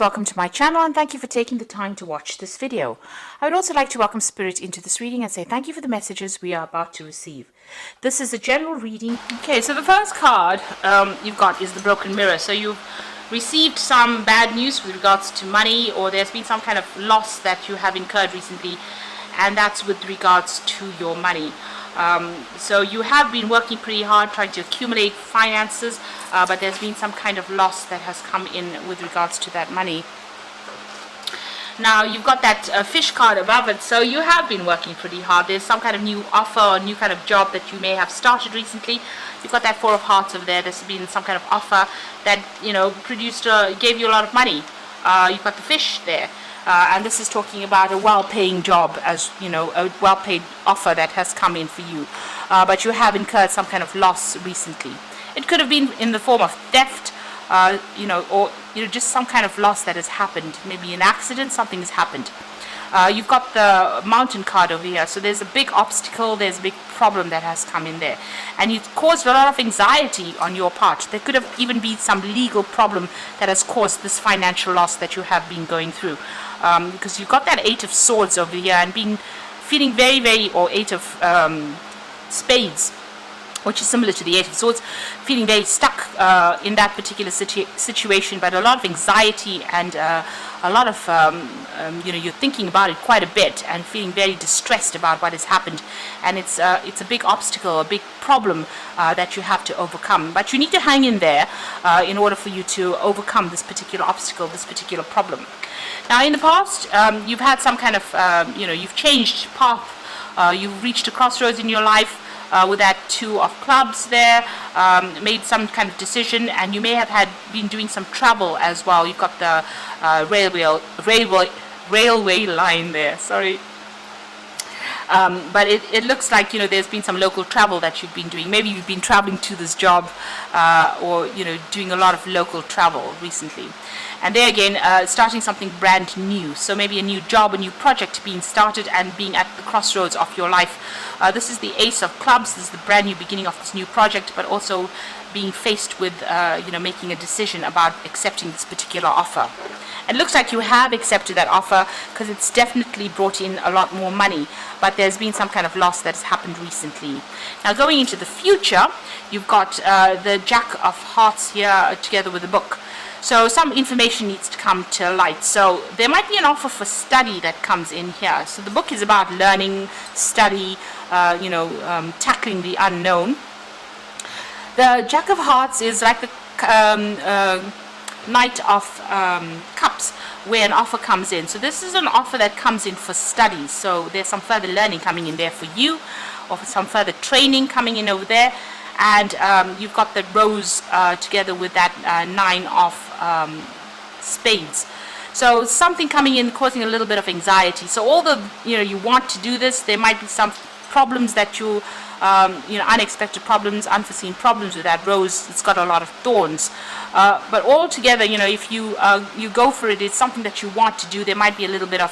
Welcome to my channel and thank you for taking the time to watch this video. I would also like to welcome Spirit into this reading and say thank you for the messages we are about to receive. This is a general reading. Okay, so the first card you've got is the Broken Mirror. So you've received some bad news with regards to money, or there's been some kind of loss that you have incurred recently, and that's with regards to your money. So you have been working pretty hard trying to accumulate finances, but there's been some kind of loss that has come in with regards to that money. Now you've got that fish card above it, so you have been working pretty hard. There's some kind of new offer or new kind of job that you may have started recently. You've got that Four of Hearts over there. There's been some kind of offer that, you know, gave you a lot of money. You've got the fish there. And this is talking about a well-paying job, as you know, a well-paid offer that has come in for you. But you have incurred some kind of loss recently. It could have been in the form of theft, or just some kind of loss that has happened. Maybe an accident, something has happened. You've got the Mountain card over here, so there's a big obstacle, there's a big problem that has come in there, and it's caused a lot of anxiety on your part. There could have even been some legal problem that has caused this financial loss that you have been going through, because you've got that Eight of Swords over here and feeling very, or Eight of Spades, which is similar to the Eight of Swords, feeling very stuck in that particular situation, but a lot of anxiety and a lot of, you're thinking about it quite a bit and feeling very distressed about what has happened. And it's a big obstacle, a big problem that you have to overcome. But you need to hang in there in order for you to overcome this particular obstacle, this particular problem. Now, in the past, you've had some kind of, you've changed path. You've reached a crossroads in your life. With that Two of Clubs there, made some kind of decision, and you may have been doing some travel as well. You've got the railway line there, sorry. But it looks like, there's been some local travel that you've been doing. Maybe you've been traveling to this job, or, doing a lot of local travel recently. And there again, starting something brand new. So maybe a new job, a new project being started and being at the crossroads of your life. This is the Ace of Clubs. This is the brand new beginning of this new project, but also being faced with, making a decision about accepting this particular offer. It looks like you have accepted that offer because it's definitely brought in a lot more money, but there's been some kind of loss that has happened recently. Now, going into the future, you've got the Jack of Hearts here together with the Book. So some information needs to come to light. So there might be an offer for study that comes in here. So the book is about learning, study, tackling the unknown. The Jack of Hearts is like the Knight of Cups, where an offer comes in. So this is an offer that comes in for study. So there's some further learning coming in there for you, or for some further training coming in over there. And you've got the Rose together with that Nine of Spades. So something coming in causing a little bit of anxiety. So although you want to do this, there might be some problems that you unexpected problems, unforeseen problems with that Rose. It's got a lot of thorns. But altogether, if you go for it, it's something that you want to do. There might be a little bit of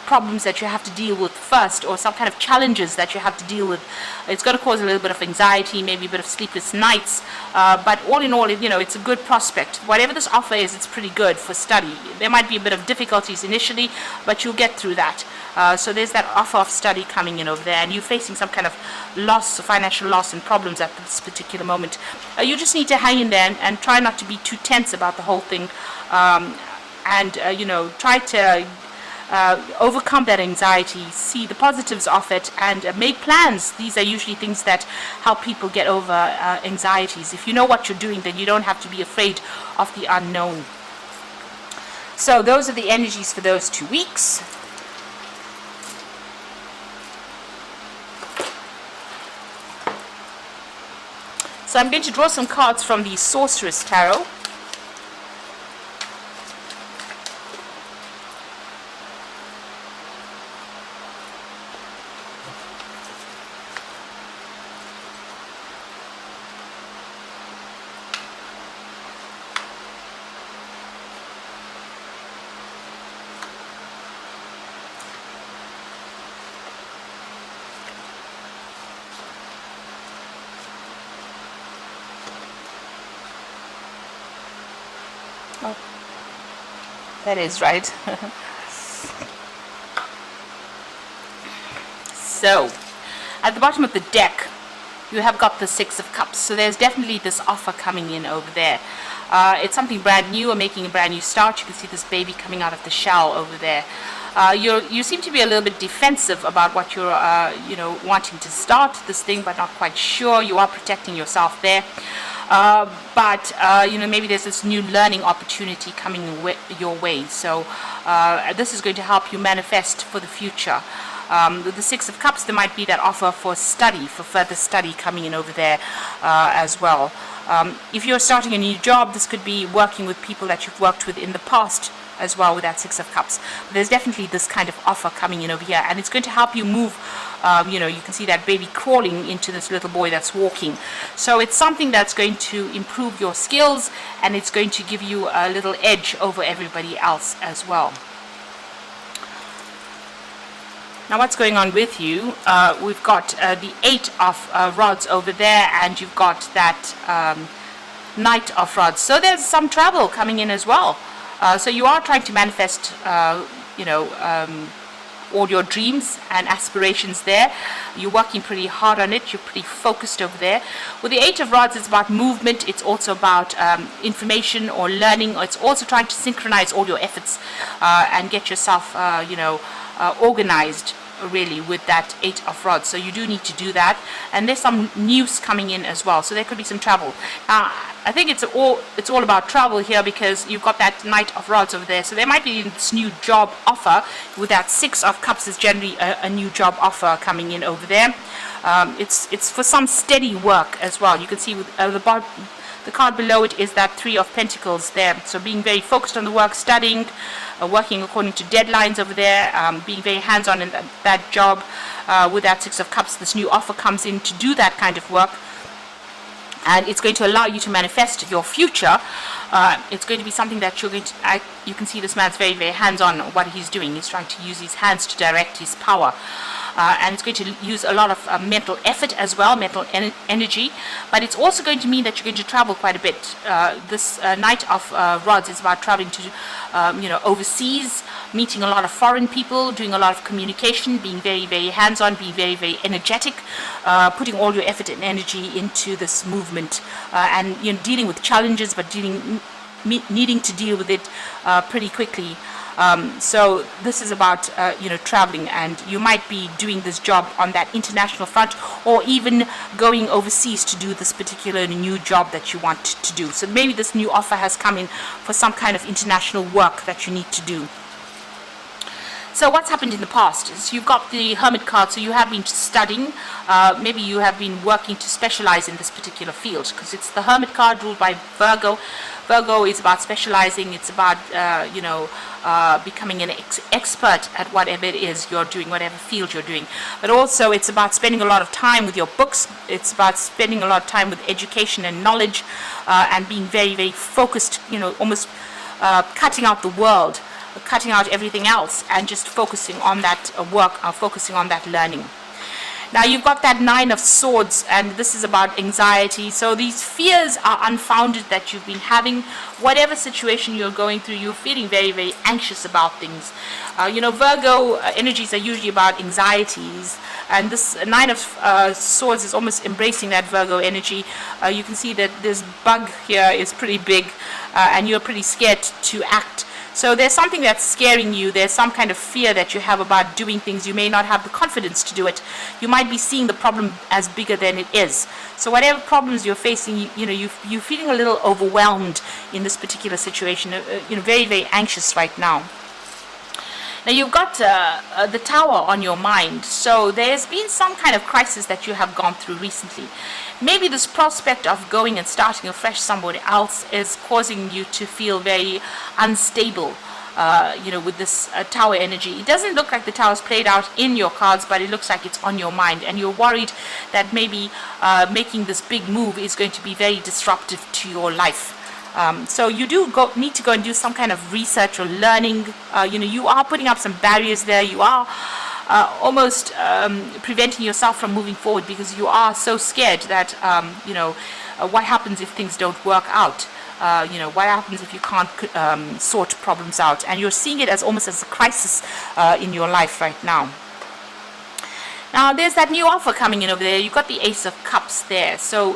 problems that you have to deal with first, or some kind of challenges that you have to deal with. It's going to cause a little bit of anxiety, maybe a bit of sleepless nights, but all in all, it's a good prospect. Whatever this offer is, it's pretty good for study. There might be a bit of difficulties initially, but you'll get through that. So there's that offer of study coming in over there, and you're facing some kind of loss, financial loss and problems at this particular moment. You just need to hang in there and try not to be too tense about the whole thing, and try to overcome that anxiety, see the positives of it, and make plans. These are usually things that help people get over anxieties. If you know what you're doing, then you don't have to be afraid of the unknown. So those are the energies for those 2 weeks. So I'm going to draw some cards from the Sorceress Tarot. That is right. So, at the bottom of the deck, you have got the Six of Cups. So there's definitely this offer coming in over there. It's something brand new or making a brand new start. You can see this baby coming out of the shell over there. You seem to be a little bit defensive about what you're, wanting to start this thing, but not quite sure. You are protecting yourself there. But maybe there's this new learning opportunity coming your way. So this is going to help you manifest for the future. With the Six of Cups, there might be that offer for study, for further study coming in over there as well. If you're starting a new job, this could be working with people that you've worked with in the past as well with that Six of Cups. But there's definitely this kind of offer coming in over here, and it's going to help you move. You can see that baby crawling into this little boy that's walking. So it's something that's going to improve your skills, and it's going to give you a little edge over everybody else as well. Now what's going on with you? We've got the Eight of Rods over there, and you've got that Knight of Rods. So there's some travel coming in as well. So you are trying to manifest, all your dreams and aspirations there. You're working pretty hard on it. You're pretty focused over there. With the Eight of Rods, it's about movement. It's also about information or learning. It's also trying to synchronize all your efforts and get yourself, organized really with that Eight of Rods. So you do need to do that, and there's some news coming in as well, so there could be some travel. I think it's all about travel here, because you've got that Knight of Rods over there, so there might be this new job offer. With that Six of Cups is generally a new job offer coming in over there. It's for some steady work as well. You can see with the card below it is that Three of Pentacles there. So being very focused on the work, studying, working according to deadlines over there, being very hands-on in that job. With that Six of Cups, this new offer comes in to do that kind of work. And it's going to allow you to manifest your future. It's going to be something that you're going to... you can see this man's very, very hands-on on what he's doing. He's trying to use his hands to direct his power. And it's going to use a lot of mental effort as well, mental energy. But it's also going to mean that you're going to travel quite a bit. This Knight of Rods is about traveling to, overseas, meeting a lot of foreign people, doing a lot of communication, being very, very hands-on, being very, very energetic, putting all your effort and energy into this movement, and dealing with challenges, but needing to deal with it pretty quickly. So this is about traveling, and you might be doing this job on that international front, or even going overseas to do this particular new job that you want to do. So maybe this new offer has come in for some kind of international work that you need to do. So what's happened in the past is you've got the Hermit card, so you have been studying, maybe you have been working to specialize in this particular field, because it's the Hermit card ruled by Virgo. Virgo is about specializing, it's about, becoming an expert at whatever it is you're doing, whatever field you're doing. But also it's about spending a lot of time with your books, it's about spending a lot of time with education and knowledge, and being very, very focused, almost cutting out the world, cutting out everything else, and just focusing on that work, focusing on that learning. Now you've got that Nine of Swords, and this is about anxiety. So these fears are unfounded that you've been having. Whatever situation you're going through, you're feeling very, very anxious about things. Virgo energies are usually about anxieties, and this Nine of Swords is almost embracing that Virgo energy. You can see that this bug here is pretty big, and you're pretty scared to act. So there's something that's scaring you. There's some kind of fear that you have about doing things. You may not have the confidence to do it. You might be seeing the problem as bigger than it is. So whatever problems you're facing, you're feeling a little overwhelmed in this particular situation. Very, very anxious right now. Now you've got the Tower on your mind. So there's been some kind of crisis that you have gone through recently. Maybe this prospect of going and starting afresh somebody else is causing you to feel very unstable, with this Tower energy. It doesn't look like the Tower's played out in your cards, but it looks like it's on your mind, and you're worried that maybe making this big move is going to be very disruptive to your life. So you do need to go and do some kind of research or learning. You are putting up some barriers there. You are almost preventing yourself from moving forward, because you are so scared that what happens if things don't work out. What happens if you can't sort problems out? And you're seeing it as almost as a crisis in your life right now. Now there's that new offer coming in over there. You've got the Ace of Cups there. So,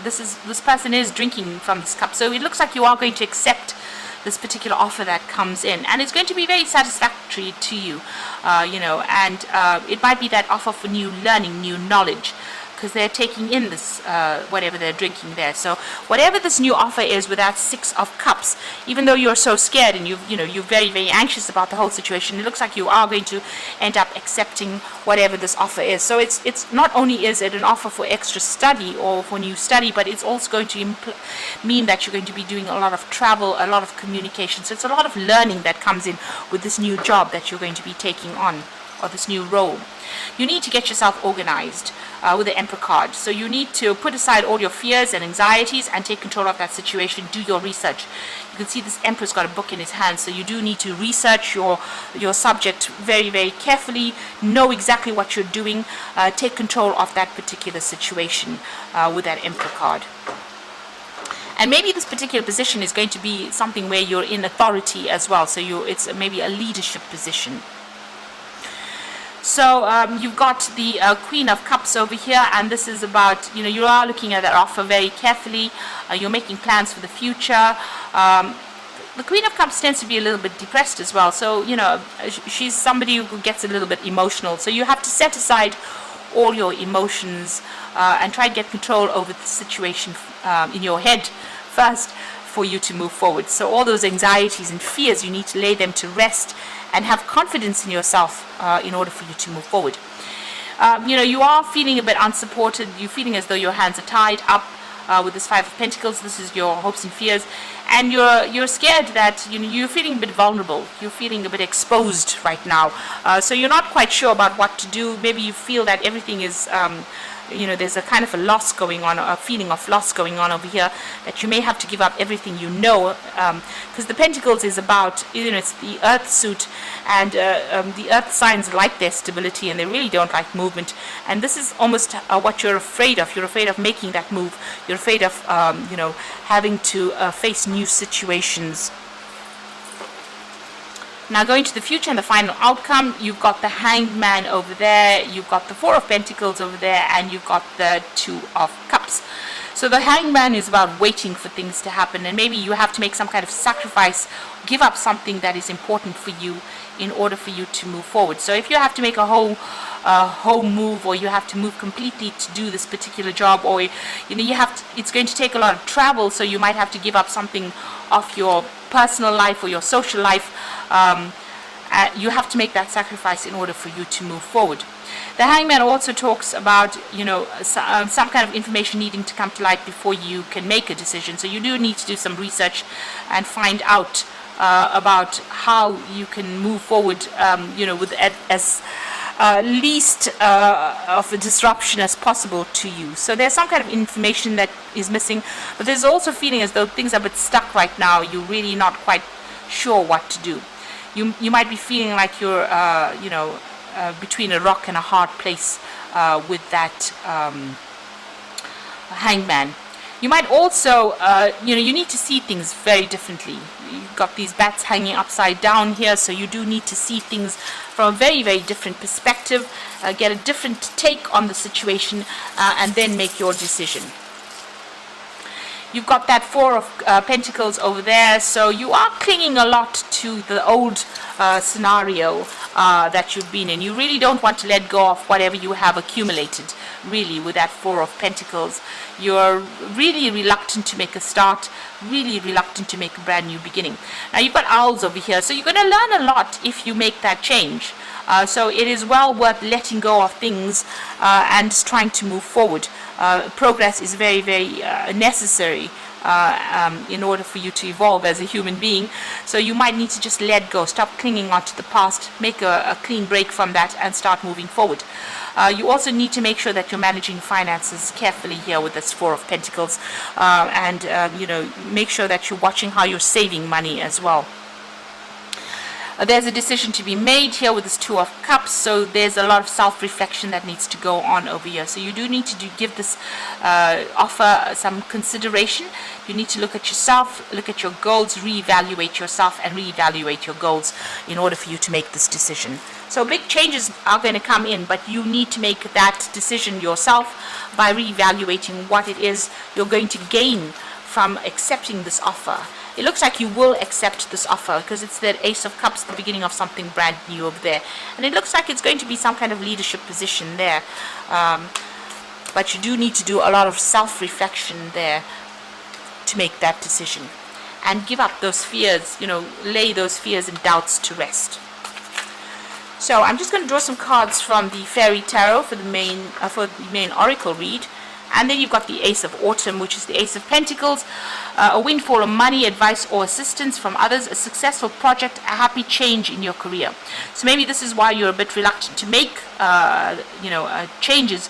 this person is drinking from this cup. So it looks like you are going to accept this particular offer that comes in, and it's going to be very satisfactory to you, and it might be that offer for new learning, new knowledge, because they're taking in this whatever they're drinking there. So whatever this new offer is with that Six of Cups, even though you're so scared and you're very, very anxious about the whole situation, it looks like you are going to end up accepting whatever this offer is. So it's not only is it an offer for extra study or for new study, but it's also going to mean that you're going to be doing a lot of travel, a lot of communication. So it's a lot of learning that comes in with this new job that you're going to be taking on, or this new role. You need to get yourself organized with the Emperor card. So you need to put aside all your fears and anxieties and take control of that situation. Do your research. You can see this Emperor's got a book in his hand, so you do need to research your subject very, very carefully. Know exactly what you're doing. Take control of that particular situation with that Emperor card. And maybe this particular position is going to be something where you're in authority as well. So it's maybe a leadership position. So you've got the Queen of Cups over here, and this is about, you are looking at that offer very carefully. You're making plans for the future. The Queen of Cups tends to be a little bit depressed as well. So, she's somebody who gets a little bit emotional. So you have to set aside all your emotions and try to get control over the situation in your head first for you to move forward. So all those anxieties and fears, you need to lay them to rest and have confidence in yourself in order for you to move forward. You are feeling a bit unsupported. You're feeling as though your hands are tied up with this Five of Pentacles. This is your hopes and fears, and you're scared that you're feeling a bit vulnerable. You're feeling a bit exposed right now. So you're not quite sure about what to do. Maybe you feel that everything is there's a kind of a loss going on, a feeling of loss going on over here, that you may have to give up everything because the Pentacles is about, it's the Earth suit, and the Earth signs like their stability, and they really don't like movement. And this is almost what you're afraid of. You're afraid of making that move. You're afraid of, having to face new situations. Now going to the future and the final outcome, you've got the Hanged Man over there, you've got the Four of Pentacles over there, and you've got the Two of Cups. So the Hanged Man is about waiting for things to happen, and maybe you have to make some kind of sacrifice, give up something that is important for you in order for you to move forward. So if you have to make a whole move, or you have to move completely to do this particular job, or it's going to take a lot of travel, so you might have to give up something of your personal life or your social life. You have to make that sacrifice in order for you to move forward. The Hangman also talks about some kind of information needing to come to light before you can make a decision. So you do need to do some research and find out about how you can move forward with as least of a disruption as possible to you. So there's some kind of information that is missing, but there's also a feeling as though things are a bit stuck right now. You're really not quite sure what to do. You might be feeling like you're between a rock and a hard place with that Hangman. You might also you need to see things very differently. You've got these bats hanging upside down here, so you do need to see things from a very, very different perspective, get a different take on the situation, and then make your decision. You've got that Four of Pentacles over there, so you are clinging a lot to the old scenario that you've been in. You really don't want to let go of whatever you have accumulated, really, with that Four of Pentacles. You're really reluctant to make a start, really reluctant to make a brand new beginning. Now you've got owls over here, so you're going to learn a lot if you make that change. So it is well worth letting go of things and trying to move forward. Progress is very, very necessary in order for you to evolve as a human being. So you might need to just let go, stop clinging on to the past, make a clean break from that, and start moving forward. You also need to make sure that you're managing finances carefully here with this Four of Pentacles, and make sure that you're watching how you're saving money as well. there's a decision to be made here with this Two of Cups, so there's a lot of self-reflection that needs to go on over here. So you do need to give this offer some consideration. You need to look at yourself, look at your goals, reevaluate yourself and reevaluate your goals in order for you to make this decision. So big changes are going to come in, but you need to make that decision yourself by reevaluating what it is you're going to gain from accepting this offer. It looks like you will accept this offer because it's the Ace of Cups, the beginning of something brand new over there. And it looks like it's going to be some kind of leadership position there. But you do need to do a lot of self-reflection there to make that decision. And give up those fears, lay those fears and doubts to rest. So I'm just going to draw some cards from the Fairy Tarot for the main Oracle read. And then you've got the Ace of Autumn, which is the Ace of Pentacles, a windfall of money, advice or assistance from others, a successful project, a happy change in your career. So maybe this is why you're a bit reluctant to make, changes.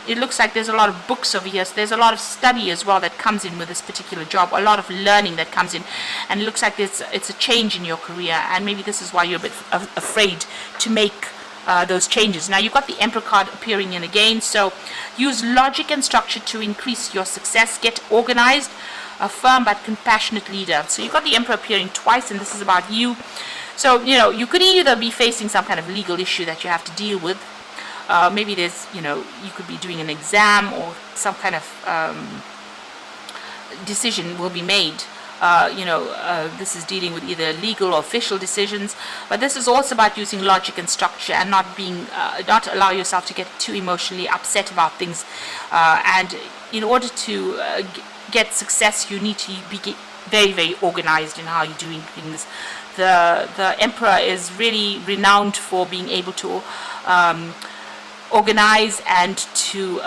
It looks like there's a lot of books over here. So there's a lot of study as well that comes in with this particular job, a lot of learning that comes in. And it looks like it's a change in your career. And maybe this is why you're a bit afraid to make those changes. Now you've got the Emperor card appearing in again, so use logic and structure to increase your success. Get organized, a firm but compassionate leader. So you've got the Emperor appearing twice, and this is about you. So you could either be facing some kind of legal issue that you have to deal with. Maybe there's you could be doing an exam, or some kind of decision will be made. This is dealing with either legal or official decisions, but this is also about using logic and structure and not allow yourself to get too emotionally upset about things. And in order to get success, you need to be very, very organized in how you're doing things. The Emperor is really renowned for being able to organize and to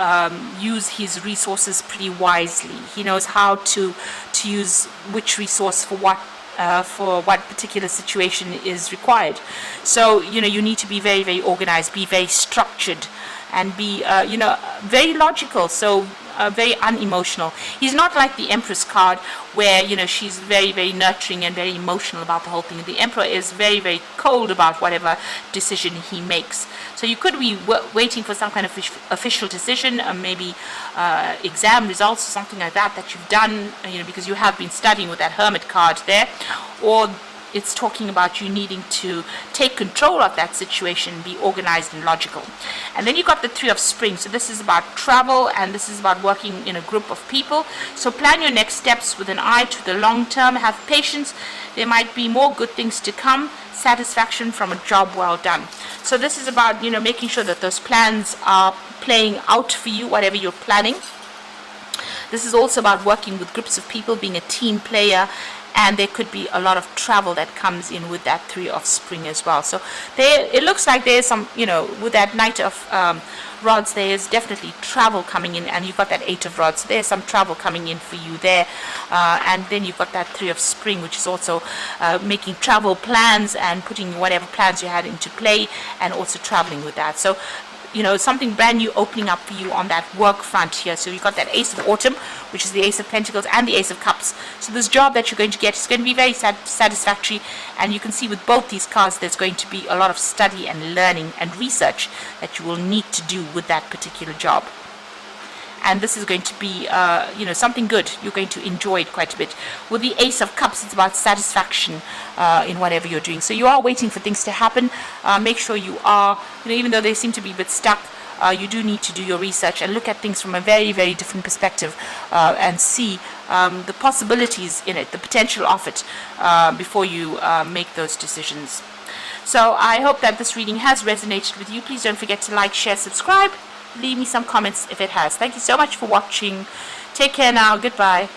use his resources pretty wisely. He knows how to use which resource for what particular situation is required. So you need to be very, very organized, be very structured, and be very logical. So very unemotional. He's not like the Empress card where she's very, very nurturing and very emotional about the whole thing. The Emperor is very, very cold about whatever decision he makes. So you could be waiting for some kind of official decision, maybe exam results or something like that you've done, because you have been studying with that Hermit card there, or it's talking about you needing to take control of that situation, be organized and logical. And then you got the Three of Spring. So this is about travel, and this is about working in a group of people. So plan your next steps with an eye to the long term. Have patience. There might be more good things to come. Satisfaction from a job well done. So this is about making sure that those plans are playing out for you, whatever you're planning. This is also about working with groups of people, being a team player. And there could be a lot of travel that comes in with that Three of Spring as well. So it looks like there's some, with that Knight of Rods, there's definitely travel coming in. And you've got that Eight of Rods. So there's some travel coming in for you there. And then you've got that Three of Spring, which is also making travel plans and putting whatever plans you had into play, and also traveling with that. So something brand new opening up for you on that work front here. So you've got that Ace of Autumn, which is the Ace of Pentacles, and the Ace of Cups. So this job that you're going to get is going to be very satisfactory, and you can see with both these cards there's going to be a lot of study and learning and research that you will need to do with that particular job. And this is going to be, something good. You're going to enjoy it quite a bit. With the Ace of Cups, it's about satisfaction in whatever you're doing. So you are waiting for things to happen. Make sure you are, even though they seem to be a bit stuck, you do need to do your research and look at things from a very, very different perspective and see the possibilities in it, the potential of it, before you make those decisions. So I hope that this reading has resonated with you. Please don't forget to like, share, subscribe. Leave me some comments if it has. Thank you so much for watching. Take care now. Goodbye.